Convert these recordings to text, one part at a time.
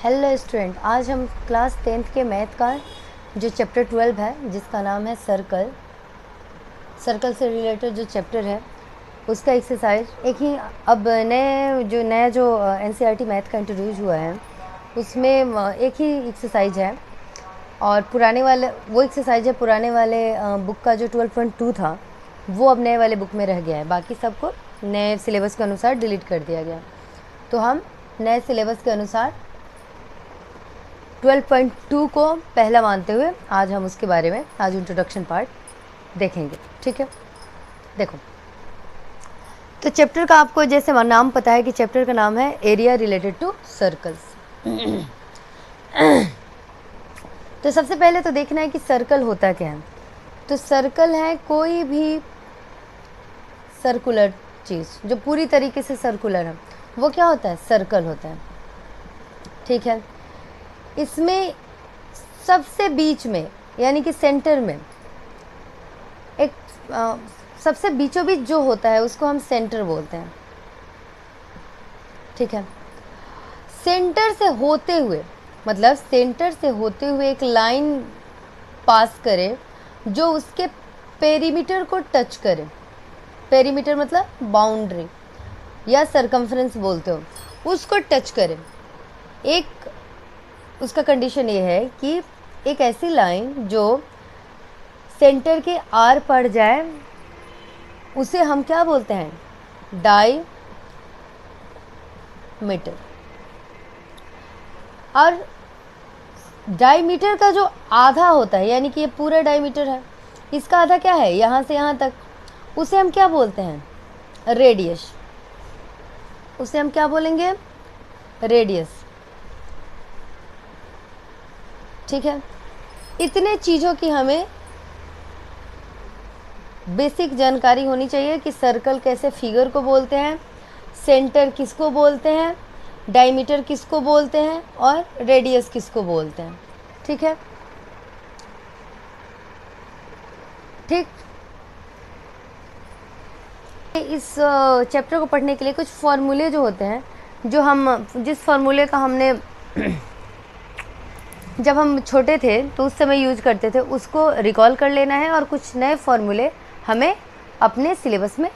Hello student, आज हम class 10th के मैथ का जो चैप्टर 12 है जिसका नाम है सर्कल से रिलेटेड जो चैप्टर है उसका एक्सरसाइज एक ही अब नया जो एनसीईआरटी मैथ का इंट्रोड्यूस हुआ है उसमें एक ही एक्सरसाइज है और पुराने वाले वो एक्सरसाइज है पुराने वाले बुक का जो 12.2 था वो अब नए वाले बुक में रह गया है। बाकी सबको नए सिलेबस के अनुसार डिलीट कर दिया गया। तो हम नए सिलेबस के अनुसार 12.2 को पहला मानते हुए आज हम उसके बारे में आज इंट्रोडक्शन पार्ट देखेंगे। ठीक है, देखो तो चैप्टर का आपको जैसे नाम पता है कि चैप्टर का नाम है एरिया रिलेटेड टू सर्कल्स। तो सबसे पहले तो देखना है कि सर्कल होता क्या है। तो सर्कल है कोई भी सर्कुलर चीज़ जो पूरी तरीके से सर्कुलर है, वो क्या होता है? सर्कल होता है। ठीक है, इसमें सबसे बीच में यानी कि सेंटर में एक सबसे बीचों बीच जो होता है उसको हम सेंटर बोलते हैं। ठीक है, सेंटर से होते हुए मतलब सेंटर से होते हुए एक लाइन पास करे जो उसके पेरीमीटर को टच करे। पेरीमीटर मतलब बाउंड्री या सरकमफ्रेंस बोलते हो, उसको टच करे। एक उसका कंडीशन ये है कि एक ऐसी लाइन जो सेंटर के आर पड़ जाए उसे हम क्या बोलते हैं? डायमीटर। और डायमीटर का जो आधा होता है यानी कि ये पूरा डायमीटर है, इसका आधा क्या है? यहाँ से यहाँ तक, उसे हम क्या बोलते हैं? रेडियस। उसे हम क्या बोलेंगे? रेडियस। ठीक है, इतने चीज़ों की हमें बेसिक जानकारी होनी चाहिए कि सर्कल कैसे फिगर को बोलते हैं, सेंटर किसको बोलते हैं, डायमीटर किसको बोलते हैं और रेडियस किसको बोलते हैं। ठीक है, ठीक। इस चैप्टर को पढ़ने के लिए कुछ फॉर्मूले जो होते हैं, जो हम जिस फॉर्मूले का हमने जब हम छोटे थे तो उस समय यूज करते थे उसको रिकॉल कर लेना है और कुछ नए फॉर्मूले हमें अपने सिलेबस में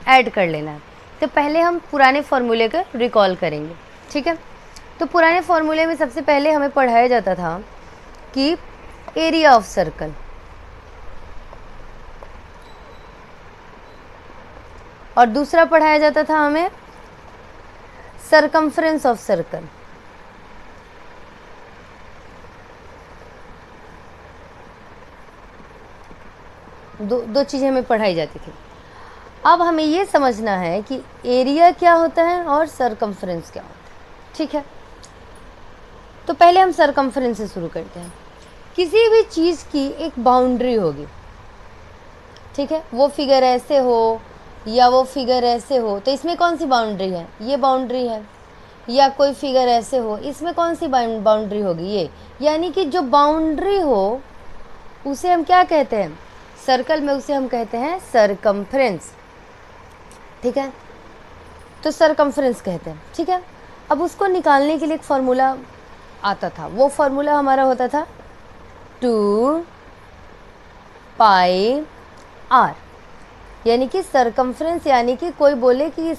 ऐड कर लेना है। तो पहले हम पुराने फॉर्मूले का रिकॉल करेंगे। ठीक है, तो पुराने फॉर्मूले में सबसे पहले हमें पढ़ाया जाता था कि एरिया ऑफ सर्कल, और दूसरा पढ़ाया जाता था हमें सरकमफ्रेंस ऑफ सर्कल। दो चीज़ें हमें पढ़ाई जाती थी। अब हमें ये समझना है कि एरिया क्या होता है और सरकमफ्रेंस क्या होता है। ठीक है, तो पहले हम सरकमफ्रेंस से शुरू करते हैं। किसी भी चीज़ की एक बाउंड्री होगी। ठीक है, वो फिगर ऐसे हो या वो फिगर ऐसे हो, तो इसमें कौन सी बाउंड्री है? ये बाउंड्री है। या कोई फिगर ऐसे हो, इसमें कौन सी बाउंड्री होगी? ये। यानी कि जो बाउंड्री हो उसे हम क्या कहते हैं? सर्कल में उसे हम कहते हैं सरकमफ्रेंस। ठीक है, तो सरकमफ्रेंस कहते हैं। ठीक है, अब उसको निकालने के लिए एक फॉर्मूला आता था। वो फॉर्मूला हमारा होता था 2 पाई r, यानी कि सरकमफ्रेंस यानी कि कोई बोले कि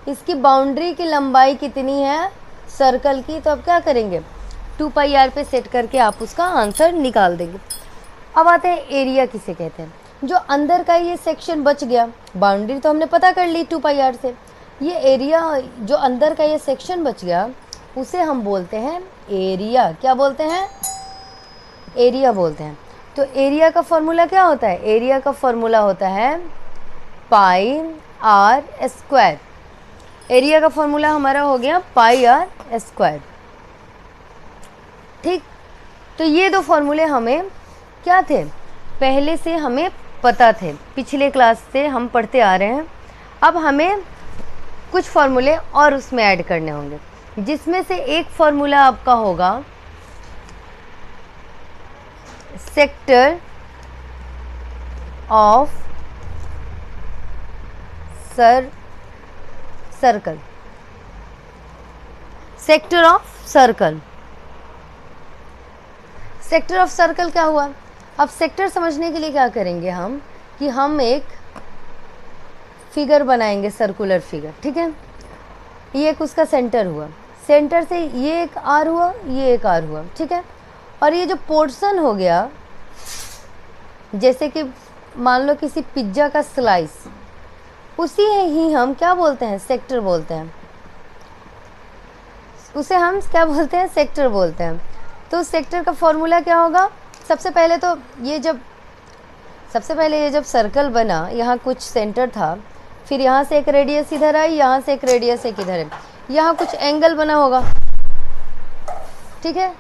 इसकी बाउंड्री की लंबाई कितनी है सर्कल की, तो अब क्या करेंगे? 2 पाई r पे सेट करके आप उसका आंसर निकाल देंगे। अब आते हैं एरिया किसे कहते हैं। जो अंदर का ये सेक्शन बच गया, बाउंड्री तो हमने पता कर ली 2 पाई r से, ये एरिया जो अंदर का ये सेक्शन बच गया उसे हम बोलते हैं एरिया। क्या बोलते हैं? एरिया बोलते हैं। तो एरिया का फॉर्मूला क्या होता है? एरिया का फॉर्मूला होता है पाई r स्क्वायर। एरिया का फॉर्मूला हमारा हो गया पाई r स्क्वायर। ठीक, तो ये दो फॉर्मूले हमें क्या थे? पहले से हमें पता थे, पिछले क्लास से हम पढ़ते आ रहे हैं। अब हमें कुछ फॉर्मूले और उसमें ऐड करने होंगे, जिसमें से एक फॉर्मूला आपका होगा sector of circle. Sector of circle. Sector of circle क्या हुआ? अब सेक्टर समझने के लिए क्या करेंगे हम कि हम एक फिगर बनाएंगे, सर्कुलर फिगर, ठीक है। ये एक उसका सेंटर हुआ, सेंटर से ये एक आर हुआ, ये एक आर हुआ, ठीक है। और ये जो पोर्शन हो गया, जैसे कि मान लो किसी पिज्ज़ा का स्लाइस, उसी ही हम क्या बोलते हैं? सेक्टर बोलते हैं। उसे हम क्या बोलते हैं? सेक्टर बोलते हैं। तो सेक्टर का फॉर्मूला क्या होगा? सबसे पहले ये जब सर्कल बना, यहाँ कुछ सेंटर था, फिर यहाँ से एक रेडियस इधर आई, यहाँ से एक रेडियस एक इधर है, यहाँ कुछ एंगल बना होगा, ठीक है।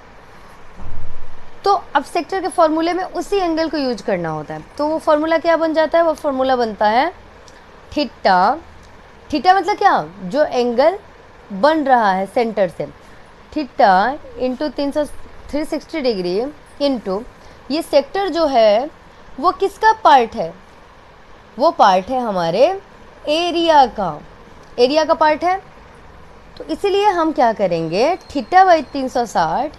तो अब सेक्टर के फॉर्मूले में उसी एंगल को यूज करना होता है। तो वो फॉर्मूला क्या बन जाता है? वो फॉर्मूला बनता है थीटा। थीटा मतलब क्या? जो एंगल बन रहा है सेंटर से, थीटा इंटू 360 डिग्री इंटू ये सेक्टर जो है वो किसका पार्ट है? वो पार्ट है हमारे एरिया का। एरिया का पार्ट है, तो इसीलिए हम क्या करेंगे? थीटा बाई 360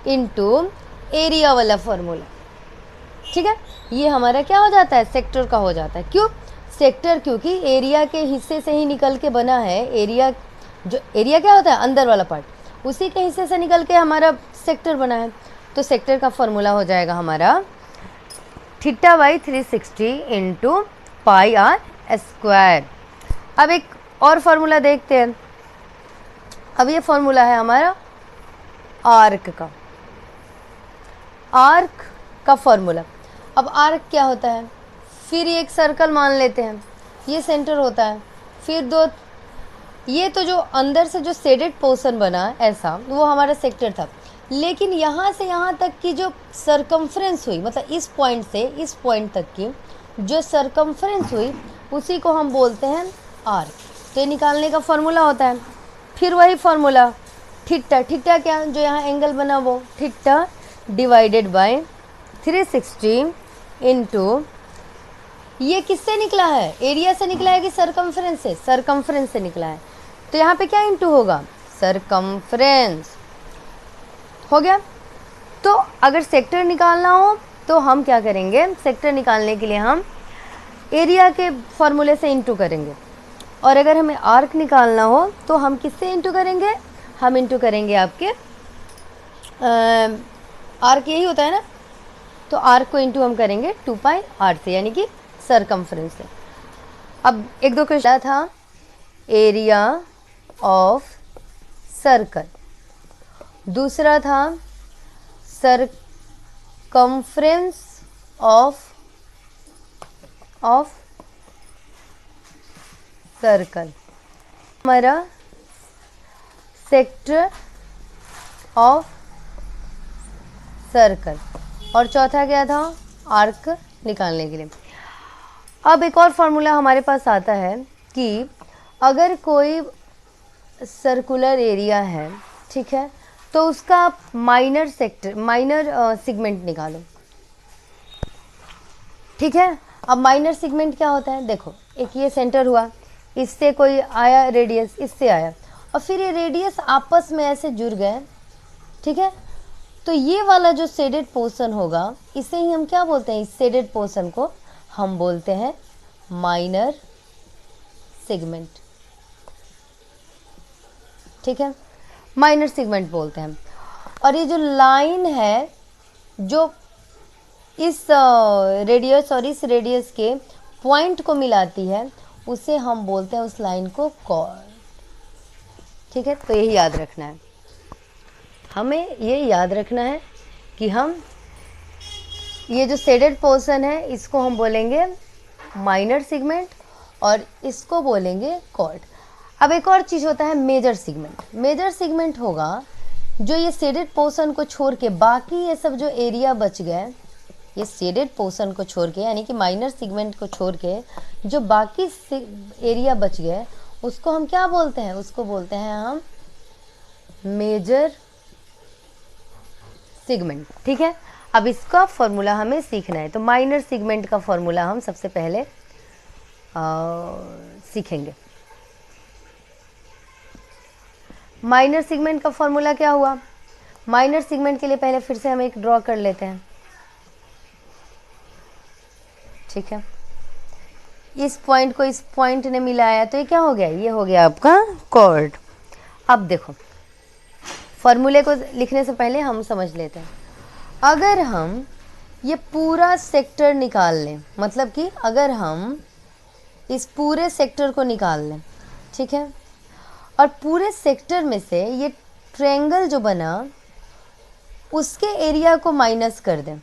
इंटू एरिया वाला फॉर्मूला, ठीक है। ये हमारा क्या हो जाता है? सेक्टर का हो जाता है। क्यों सेक्टर? क्योंकि एरिया के हिस्से से ही निकल के बना है। एरिया क्या होता है? अंदर वाला पार्ट, उसी के हिस्से से निकल के हमारा सेक्टर बना है। तो सेक्टर का फॉर्मूला हो जाएगा हमारा theta by 360 into pi R square. अब एक और फॉर्मूला देखते हैं। अब ये फॉर्मूला है हमारा आर्क का। आर्क का फॉर्मूला, अब आर्क क्या होता है? फिर एक सर्कल मान लेते हैं, ये सेंटर होता है, फिर दो, ये तो जो अंदर से जो शेडेड पोर्शन बना ऐसा, वो हमारा सेक्टर था। लेकिन यहाँ से यहाँ तक की जो सरकमफ्रेंस हुई, मतलब इस पॉइंट से इस पॉइंट तक की जो सरकमफ्रेंस हुई, उसी को हम बोलते हैं आर्क। तो ये निकालने का फॉर्मूला होता है। फिर वही फॉर्मूला थीटा। थीटा क्या? जो यहाँ एंगल बना वो थीटा डिवाइडेड बाय 360 इंटू, ये किससे निकला है? एरिया से निकला है कि सरकमफ्रेंस से? सरकमफ्रेंस से निकला है। तो यहाँ पे क्या इंटू होगा? सरकमफ्रेंस हो गया। तो अगर सेक्टर निकालना हो तो हम क्या करेंगे? सेक्टर निकालने के लिए हम एरिया के फॉर्मूले से इंटू करेंगे, और अगर हमें आर्क निकालना हो तो हम किससे इंटू करेंगे? हम इंटू करेंगे आपके आर्क यही होता है ना, तो आर्क को इंटू हम करेंगे 2 पाई आर से, यानी कि सरकमफ्रेंस से। अब एक दो क्वेश्चन था, एरिया ऑफ सर्कल, दूसरा था सरकमफ्रेंस ऑफ सर्कल, हमारा सेक्टर ऑफ सर्कल, और चौथा क्या था? आर्क निकालने के लिए। अब एक और फार्मूला हमारे पास आता है कि अगर कोई सर्कुलर एरिया है, ठीक है, तो उसका माइनर सेगमेंट निकालो, ठीक है। अब माइनर सेगमेंट क्या होता है? देखो, एक ये सेंटर हुआ, इससे कोई आया रेडियस, इससे आया, और फिर ये रेडियस आपस में ऐसे जुड़ गए, ठीक है। तो ये वाला जो शेडेड पोर्शन होगा, इसे ही हम क्या बोलते हैं? इस शेडेड पोर्शन को हम बोलते हैं माइनर सेगमेंट, ठीक है, माइनर सेगमेंट बोलते हैं। और ये जो लाइन है जो इस रेडियस और इस रेडियस के पॉइंट को मिलाती है, उसे हम बोलते हैं उस लाइन को कॉर्ड, ठीक है। तो यही याद रखना है, हमें ये याद रखना है कि हम ये जो शेडेड पोर्शन है इसको हम बोलेंगे माइनर सेगमेंट और इसको बोलेंगे कॉर्ड। अब एक और चीज़ होता है मेजर सेगमेंट। मेजर सेगमेंट होगा जो ये शेडेड पोर्शन को छोड़ के बाकी ये सब जो एरिया बच गए, ये शेडेड पोर्शन को छोड़ के, यानी कि माइनर सेगमेंट को छोड़ के जो बाकी एरिया बच गए, उसको हम क्या बोलते हैं? उसको बोलते हैं हम मेजर सेगमेंट, ठीक है। अब इसका फॉर्मूला हमें सीखना है, तो माइनर सेगमेंट का फॉर्मूला हम सबसे पहले सीखेंगे। माइनर सेगमेंट का फॉर्मूला क्या हुआ? माइनर सेगमेंट के लिए पहले फिर से हम एक ड्रॉ कर लेते हैं, ठीक है। इस पॉइंट को इस पॉइंट ने मिलाया तो ये क्या हो गया? ये हो गया आपका कॉर्ड। अब देखो, फॉर्मूले को लिखने से पहले हम समझ लेते हैं। अगर हम ये पूरा सेक्टर निकाल लें, मतलब कि अगर हम इस पूरे सेक्टर को निकाल लें, ठीक है, और पूरे सेक्टर में से ये ट्रायंगल जो बना उसके एरिया को माइनस कर दें,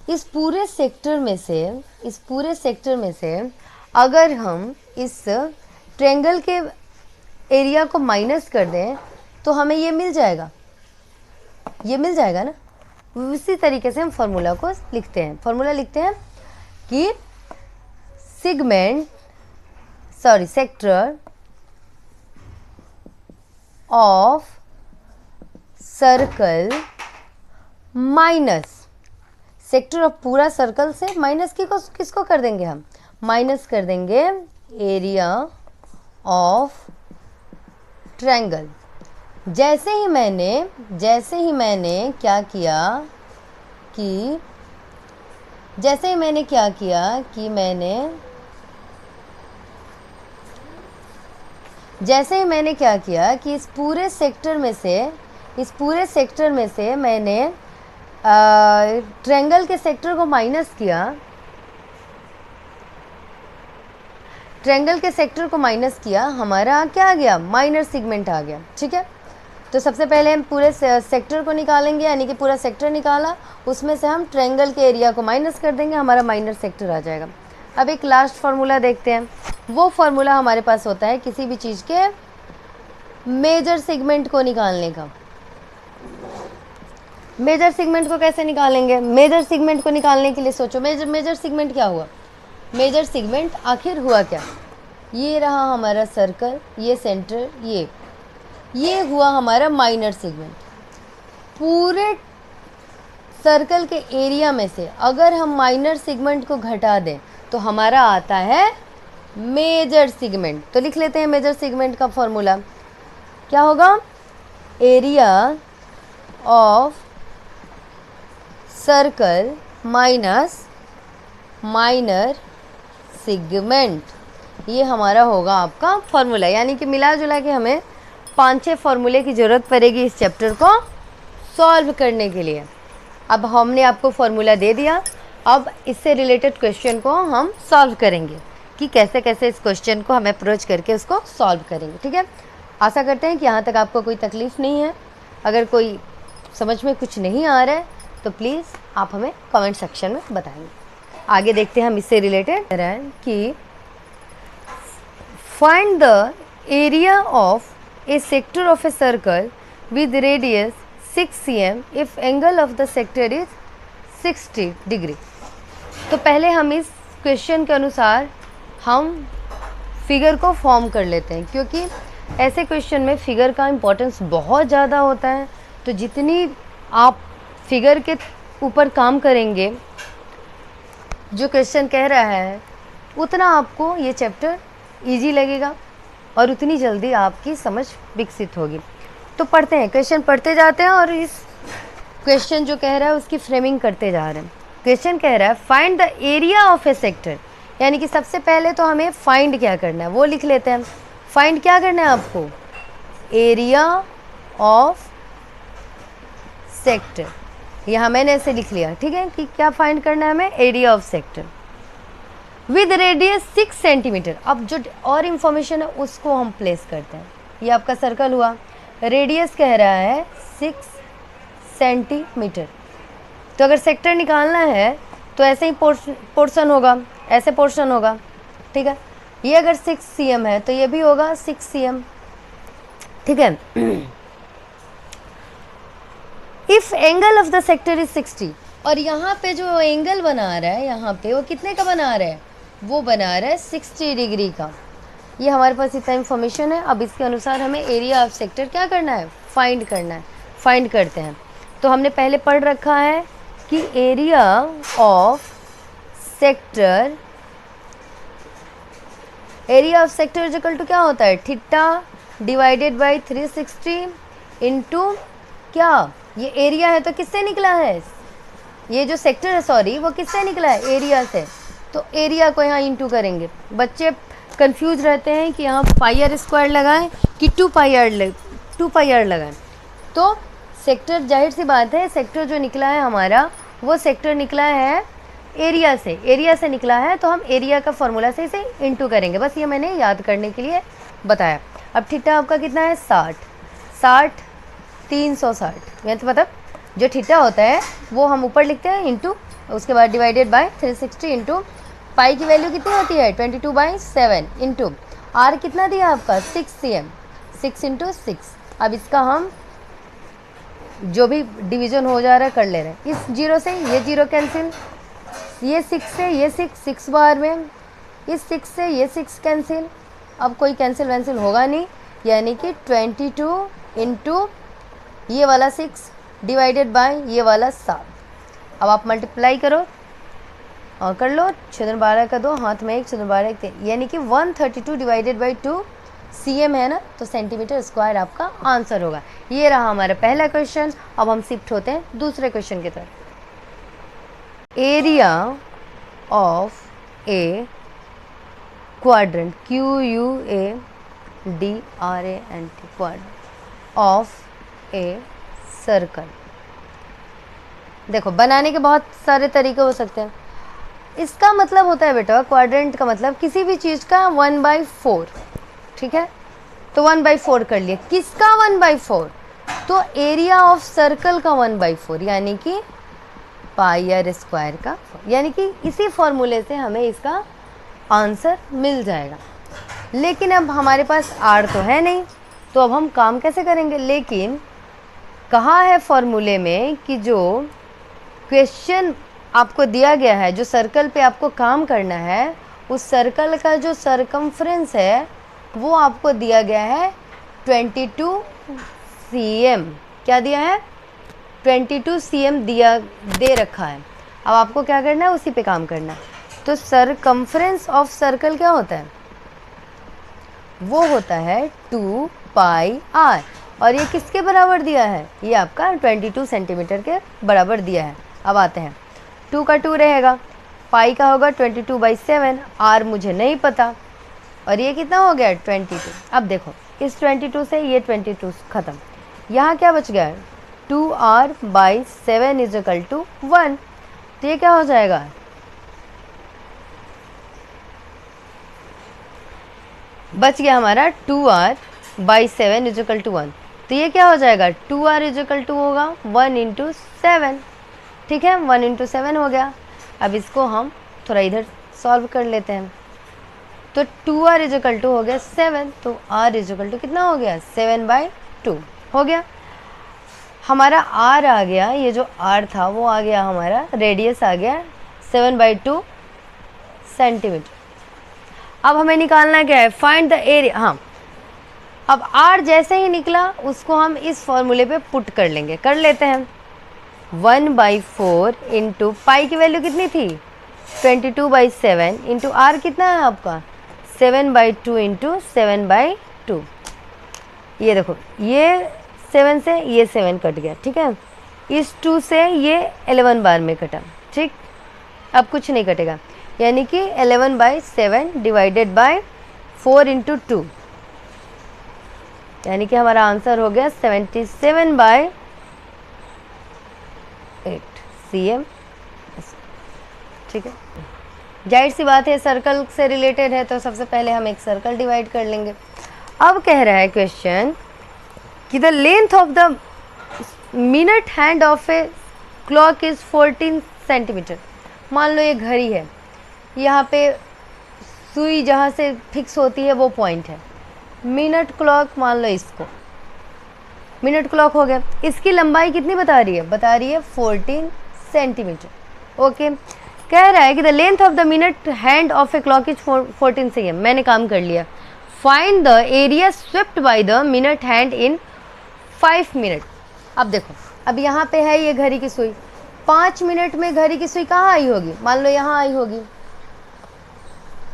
इस पूरे सेक्टर में से अगर हम इस ट्रायंगल के एरिया को माइनस कर दें तो हमें ये मिल जाएगा ना। उसी तरीके से हम फॉर्मूला को लिखते हैं। फॉर्मूला लिखते हैं कि sector of circle minus sector of पूरा सर्कल से माइनस किसको कर देंगे? हम माइनस कर देंगे एरिया ऑफ ट्रायंगल। जैसे ही मैंने क्या किया कि इस पूरे सेक्टर में से मैंने ट्रायंगल के सेक्टर को माइनस किया, हमारा क्या आ गया? माइनर सेगमेंट आ गया, ठीक है। तो सबसे पहले हम पूरे सेक्टर को निकालेंगे, यानी कि पूरा सेक्टर निकाला, उसमें से हम ट्रायंगल के एरिया को माइनस कर देंगे, हमारा माइनर सेक्टर आ जाएगा। अब एक लास्ट फार्मूला देखते हैं। वो फार्मूला हमारे पास होता है किसी भी चीज़ के मेजर सेगमेंट को निकालने का। मेजर सेगमेंट को कैसे निकालेंगे? मेजर सेगमेंट को निकालने के लिए सोचो, मेजर सेगमेंट क्या हुआ? मेजर सेगमेंट आखिर हुआ क्या? ये रहा हमारा सर्कल, ये सेंटर, ये हुआ हमारा माइनर सेगमेंट। पूरे सर्कल के एरिया में से अगर हम माइनर सेगमेंट को घटा दें तो हमारा आता है मेजर सेगमेंट। तो लिख लेते हैं मेजर सेगमेंट का फॉर्मूला क्या होगा? Area of circle minus minor segment, ये हमारा होगा आपका फॉर्मूला। यानी कि मिला जुला के हमें 5-6 फॉर्मूले की ज़रूरत पड़ेगी इस चैप्टर को सॉल्व करने के लिए। अब हमने आपको फॉर्मूला दे दिया, अब इससे रिलेटेड क्वेश्चन को हम सॉल्व करेंगे कि कैसे कैसे इस क्वेश्चन को हम अप्रोच करके उसको सॉल्व करेंगे, ठीक है। आशा करते हैं कि यहाँ तक आपको कोई तकलीफ़ नहीं है। अगर कोई समझ में कुछ नहीं आ रहा है तो प्लीज़ आप हमें कमेंट सेक्शन में बताएंगे। आगे देखते हैं हम इससे रिलेटेड कि find the area of a sector of a circle with radius 6 cm if angle of the sector is 60 degree। तो पहले हम इस क्वेश्चन के अनुसार हम फिगर को फॉर्म कर लेते हैं, क्योंकि ऐसे क्वेश्चन में फिगर का इम्पोर्टेंस बहुत ज़्यादा होता है। तो जितनी आप फिगर के ऊपर काम करेंगे, जो क्वेश्चन कह रहा है, उतना आपको ये चैप्टर ईजी लगेगा और उतनी जल्दी आपकी समझ विकसित होगी। तो पढ़ते हैं, क्वेश्चन पढ़ते जाते हैं और इस क्वेश्चन जो कह रहा है उसकी फ्रेमिंग करते जा रहे हैं। क्वेश्चन कह रहा है find the area of A sector, यानी कि सबसे पहले तो हमें फाइंड क्या करना है वो लिख लेते हैं। फाइंड क्या करना है आपको? Area of sector. यहाँ मैंने ऐसे लिख लिया, ठीक है, कि क्या फाइंड करना है हमें? Area of sector with radius 6 centimetre. अब जो और इन्फॉर्मेशन है उसको हम प्लेस करते हैं। ये आपका सर्कल हुआ, रेडियस कह रहा है 6 सेंटीमीटर। तो अगर सेक्टर निकालना है तो ऐसे ही पोर्शन होगा, ऐसे पोर्शन होगा, ठीक है। ये अगर 6 cm है तो ये भी होगा 6 cm, ठीक है। If angle of the sector is 60, और यहाँ पे जो एंगल बना रहा है, यहाँ पे वो कितने का बना रहा है? वो बना रहा है 60 डिग्री का। ये हमारे पास इतना इन्फॉर्मेशन है। अब इसके अनुसार हमें एरिया ऑफ सेक्टर क्या करना है? फाइंड करना है। फाइंड करते हैं। तो हमने पहले पढ़ रखा है कि area of sector area of sector is equal to क्या होता है, थीटा डिवाइडेड बाई 360 इंटू क्या, ये एरिया है तो किससे निकला है, ये जो सेक्टर है सॉरी वो किससे निकला है, एरिया से। तो एरिया को यहाँ इंटू करेंगे। बच्चे कंफ्यूज रहते हैं कि यहाँ पाई आर स्क्वायर लगाएं कि 2 पाई आर लगाएं। तो सेक्टर, जाहिर सी बात है, सेक्टर जो निकला है हमारा वो सेक्टर निकला है एरिया से निकला है, तो हम एरिया का फॉर्मूला से इसे इंटू करेंगे। बस ये मैंने याद करने के लिए बताया। अब थीटा आपका कितना है, 60 360, यानी तो मतलब जो थीटा होता है वो हम ऊपर लिखते हैं इंटू, उसके बाद डिवाइडेड बाय 360 इंटू पाई की वैल्यू कितनी होती है 22/7 इंटू आर कितना दिया आपका 6 cm, 6 इंटू 6। अब इसका हम जो भी डिवीजन हो जा रहा है कर ले रहे हैं। इस जीरो से ये जीरो कैंसिल, ये 6 से ये 6 बार में, इस 6 से ये 6 कैंसिल, अब कोई कैंसिल वैंसिल होगा नहीं, यानी कि 22 इंटू ये वाला 6 डिवाइडेड बाय ये वाला 7। अब आप मल्टीप्लाई करो और कर लो, 6 12 का 2, हाथ में 1, 6 12 1 3, यानी कि 132 डिवाइडेड बाई 2 cm है ना, तो सेंटीमीटर स्क्वायर आपका आंसर होगा। ये रहा हमारा पहला क्वेश्चन। अब हम शिफ्ट होते हैं दूसरे क्वेश्चन की तरफ। Area of A quadrant, QUADRANT, quadrant of a circle. देखो बनाने के बहुत सारे तरीके हो सकते हैं। इसका मतलब होता है बेटा, क्वाड्रेंट का मतलब किसी भी चीज़ का 1/4, ठीक है, तो 1/4 कर लिए। किसका 1/4, तो एरिया ऑफ सर्कल का 1/4, यानी कि पाई आर स्क्वायर का, यानी कि इसी फॉर्मूले से हमें इसका आंसर मिल जाएगा। लेकिन अब हमारे पास आर तो है नहीं, तो अब हम काम कैसे करेंगे। लेकिन कहा है फॉर्मूले में कि जो क्वेश्चन आपको दिया गया है, जो सर्कल पे आपको काम करना है, उस सर्कल का जो सरकमफ्रेंस है वो आपको दिया गया है 22 cm। क्या दिया है, 22 cm दे रखा है। अब आपको क्या करना है, उसी पे काम करना है। तो सरकमफ्रेंस ऑफ सर्कल क्या होता है, वो होता है 2 पाई आर, और ये किसके बराबर दिया है, ये आपका 22 सेंटीमीटर के बराबर दिया है। अब आते हैं, 2 का 2 रहेगा, पाई का होगा 22/7, आर मुझे नहीं पता, और ये कितना हो गया 22। अब देखो इस 22 से ये 22 ख़त्म, यहाँ क्या बच गया 2r/7 इज इक्वल टू 1। तो ये क्या हो जाएगा, बच गया हमारा 2r/7 इज इक्वल टू 1। तो ये क्या हो जाएगा 2r इज इक्वल टू होगा 1 इंटू 7, ठीक है, 1 इंटू 7 हो गया। अब इसको हम थोड़ा इधर सॉल्व कर लेते हैं। तो 2r इज इक्वल टू हो गया 7, तो r इज इक्वल टू कितना हो गया 7/2 हो गया। हमारा r आ गया, ये जो r था वो आ गया हमारा, रेडियस आ गया 7/2 सेंटीमीटर। अब हमें निकालना क्या है, फाइंड द एरिया। हाँ, अब r जैसे ही निकला उसको हम इस फॉर्मूले पे पुट कर लेंगे, कर लेते हैं। 1/4 इंटू पाई की वैल्यू कितनी थी 22/7 इंटू आर कितना है आपका 7/2 इंटू 7/2। ये देखो, ये 7 से ये 7 कट गया, ठीक है, इस 2 से ये 11 बार में कटा, ठीक, अब कुछ नहीं कटेगा, यानी कि 11/7 डिवाइडेड बाय 4 इंटू 2, यानी कि हमारा आंसर हो गया 77/8 cm, ठीक है। जाहिर सी बात है सर्कल से रिलेटेड है, तो सबसे पहले हम एक सर्कल डिवाइड कर लेंगे। अब कह रहा है क्वेश्चन कि the length of the minute hand of a clock is 14 centimetre. मान लो ये घड़ी है, यहाँ पे सुई जहाँ से फिक्स होती है वो पॉइंट है, मिनट क्लॉक मान लो इसको, मिनट क्लॉक हो गया। इसकी लंबाई कितनी बता रही है, बता रही है 14 सेंटीमीटर। ओके, कह रहा है कि the length of the minute hand of a clock is 14 cm। मैंने काम कर लिया। Find the area swept by the minute hand in 5 minute. अब देखो, अब यहाँ पे है ये घड़ी की सुई, 5 मिनट में घड़ी की सुई कहाँ आई होगी, मान लो यहाँ आई होगी,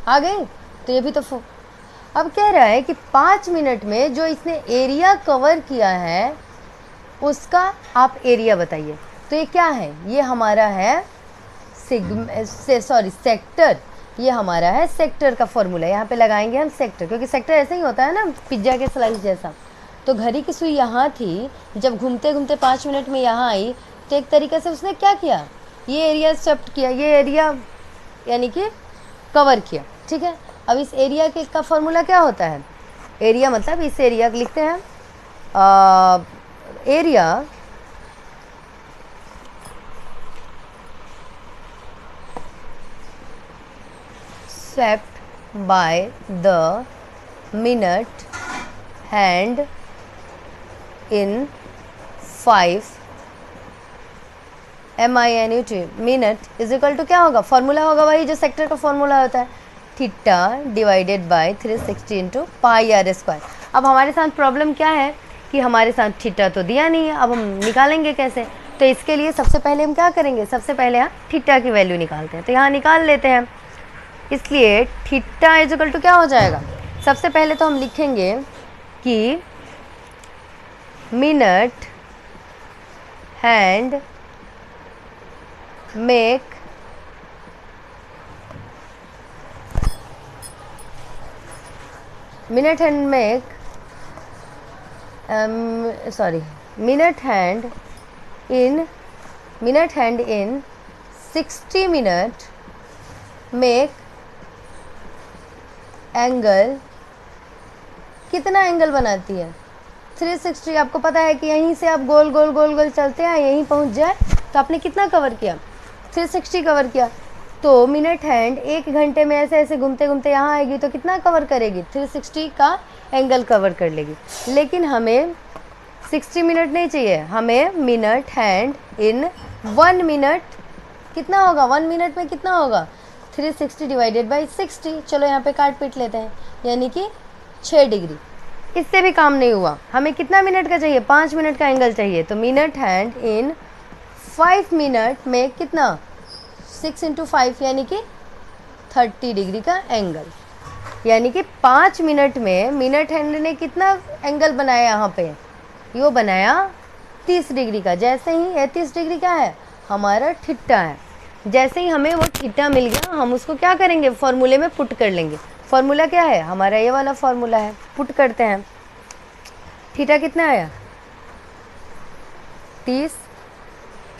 आ गई, तो ये भी तो अब कह रहा है कि 5 मिनट में जो इसने एरिया कवर किया है उसका आप एरिया बताइए। तो ये क्या है, ये हमारा है सेक्टर, ये हमारा है सेक्टर का फॉर्मूला। यहाँ पे लगाएंगे हम सेक्टर, क्योंकि सेक्टर ऐसे ही होता है ना पिज्ज़ा के स्लाइस जैसा। तो घड़ी की सुई यहाँ थी, जब घूमते घूमते 5 मिनट में यहाँ आई, तो एक तरीके से उसने क्या किया, ये एरिया स्वेप्ट किया, ये एरिया यानी कि कवर किया। ठीक है, अब इस एरिया के का फॉर्मूला क्या होता है, एरिया मतलब इस एरिया लिखते हैं area swept by the minute hand in 5 minut minute is equal to क्या होगा, फॉर्मूला होगा वही जो सेक्टर का फॉर्मूला होता है, theta divided by 360 into pi R square. अब हमारे साथ प्रॉब्लम क्या है कि हमारे साथ थीटा तो दिया नहीं है, अब हम निकालेंगे कैसे। तो इसके लिए सबसे पहले हम क्या करेंगे, सबसे पहले हम थीटा की वैल्यू निकालते हैं। तो यहाँ निकाल लेते हैं, इसलिए थीटा इज इक्वल टू क्या हो जाएगा, सबसे पहले तो हम लिखेंगे कि minute hand make minute hand in 60 minute make angle, कितना एंगल बनाती है 360। आपको पता है कि यहीं से आप गोल गोल गोल गोल चलते हैं, यहीं पहुंच जाए तो आपने कितना कवर किया, 360 कवर किया। तो मिनट हैंड 1 घंटे में ऐसे ऐसे घूमते घूमते यहाँ आएगी तो कितना कवर करेगी, 360 का एंगल कवर कर लेगी। लेकिन हमें 60 मिनट नहीं चाहिए, हमें मिनट हैंड इन 1 मिनट कितना होगा, 1 मिनट में कितना होगा 360 डिवाइडेड बाई 60। चलो यहाँ पे काट पीट लेते हैं, यानी कि 6 डिग्री। इससे भी काम नहीं हुआ, हमें कितना मिनट का चाहिए, 5 मिनट का एंगल चाहिए। तो मिनट हैंड इन 5 मिनट में कितना, 6 इंटू 5 यानी कि 30 डिग्री का एंगल। यानी कि 5 मिनट में मिनट हैंड ने कितना एंगल बनाया, यहाँ पे यो बनाया 30 डिग्री का। जैसे ही ये 30 डिग्री का है हमारा थीटा है, जैसे ही हमें वो थीटा मिल गया हम उसको क्या करेंगे, फॉर्मूले में पुट कर लेंगे। फॉर्मूला क्या है, हमारा ये वाला फॉर्मूला है, पुट करते हैं। थीटा कितना आया 30,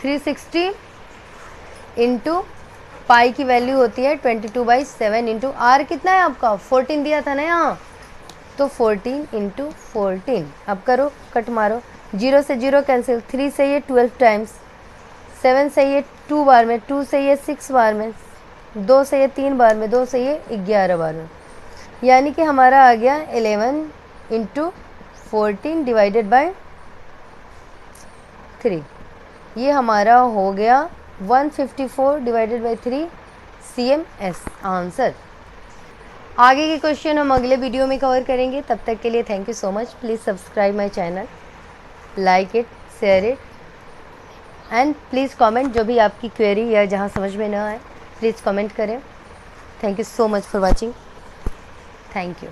360 इंटू पाई की वैल्यू होती है 22/7 इंटू आर कितना है आपका 14 दिया था ना यहाँ, तो 14 इंटू 14। अब करो कट मारो, 0 से 0 कैंसिल, 3 से ये 12 टाइम्स, 7 से ये 2 बार में, 2 से ये 6 बार में, 2 से ये 3 बार में, 2 से ये 11 बार में। यानी कि हमारा आ गया 11 इंटू 14 डिवाइडेड बाय 3। ये हमारा हो गया 154 डिवाइडेड बाई 3 CMS आंसर। आगे के क्वेश्चन हम अगले वीडियो में कवर करेंगे। तब तक के लिए thank you so much. Please subscribe my channel, like it, share it and please comment. जो भी आपकी क्वेरी या जहाँ समझ में ना आए प्लीज़ कमेंट करें। Thank you so much for watching. Thank you.